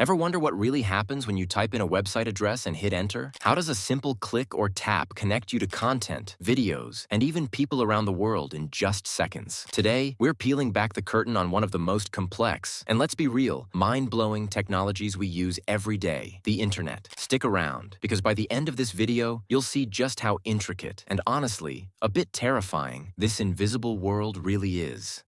Ever wonder what really happens when you type in a website address and hit enter? How does a simple click or tap connect you to content, videos, and even people around the world in just seconds? Today, we're peeling back the curtain on one of the most complex, and let's be real, mind-blowing technologies we use every day, the internet. Stick around, because by the end of this video, you'll see just how intricate and honestly, a bit terrifying, this invisible world really is.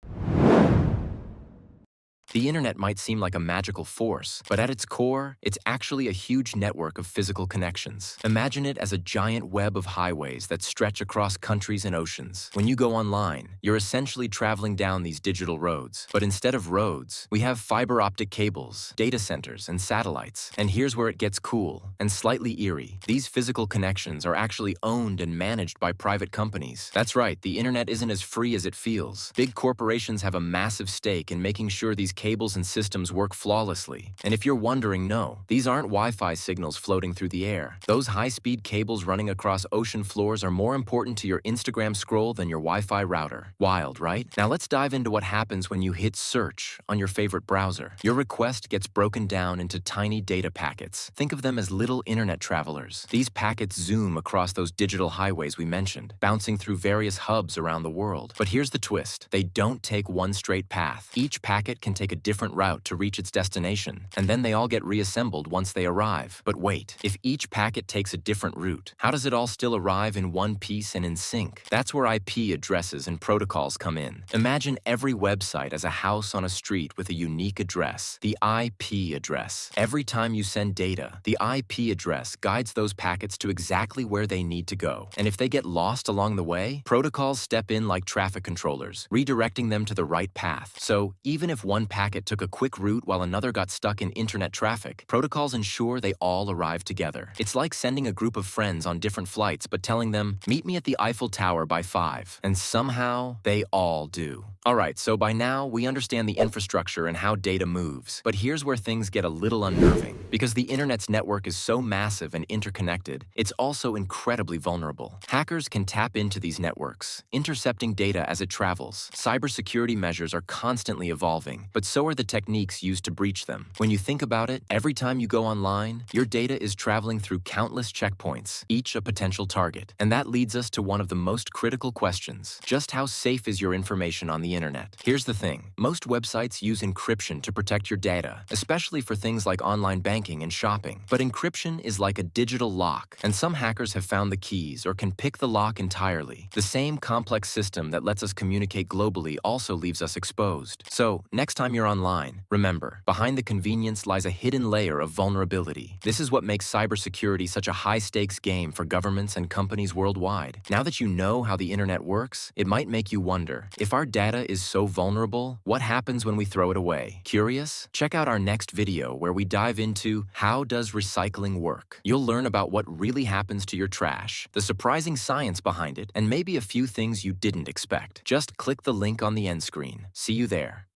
The internet might seem like a magical force, but at its core, it's actually a huge network of physical connections. Imagine it as a giant web of highways that stretch across countries and oceans. When you go online, you're essentially traveling down these digital roads. But instead of roads, we have fiber optic cables, data centers, and satellites. And here's where it gets cool and slightly eerie. These physical connections are actually owned and managed by private companies. That's right, the internet isn't as free as it feels. Big corporations have a massive stake in making sure these cables and systems work flawlessly. And if you're wondering, no, these aren't Wi-Fi signals floating through the air. Those high-speed cables running across ocean floors are more important to your Instagram scroll than your Wi-Fi router. Wild, right? Now let's dive into what happens when you hit search on your favorite browser. Your request gets broken down into tiny data packets. Think of them as little internet travelers. These packets zoom across those digital highways we mentioned, bouncing through various hubs around the world. But here's the twist. They don't take one straight path. Each packet can take a different route to reach its destination, and then they all get reassembled once they arrive. But wait, if each packet takes a different route, how does it all still arrive in one piece and in sync? That's where IP addresses and protocols come in. Imagine every website as a house on a street with a unique address, the IP address. Every time you send data, the IP address guides those packets to exactly where they need to go. And if they get lost along the way, protocols step in like traffic controllers, redirecting them to the right path. So even if one packet took a quick route while another got stuck in internet traffic, protocols ensure they all arrive together. It's like sending a group of friends on different flights but telling them, meet me at the Eiffel Tower by 5. And somehow, they all do. Alright, so by now, we understand the infrastructure and how data moves. But here's where things get a little unnerving. Because the internet's network is so massive and interconnected, it's also incredibly vulnerable. Hackers can tap into these networks, intercepting data as it travels. Cybersecurity measures are constantly evolving, but so are the techniques used to breach them. When you think about it, every time you go online, your data is traveling through countless checkpoints, each a potential target. And that leads us to one of the most critical questions. Just how safe is your information on the internet? Here's the thing. Most websites use encryption to protect your data, especially for things like online banking and shopping. But encryption is like a digital lock, and some hackers have found the keys or can pick the lock entirely. The same complex system that lets us communicate globally also leaves us exposed. So, next time you're online, remember, behind the convenience lies a hidden layer of vulnerability. This is what makes cybersecurity such a high-stakes game for governments and companies worldwide. Now that you know how the internet works, it might make you wonder, if our data is so vulnerable, what happens when we throw it away? Curious? Check out our next video where we dive into how does recycling work? You'll learn about what really happens to your trash, the surprising science behind it, and maybe a few things you didn't expect. Just click the link on the end screen. See you there.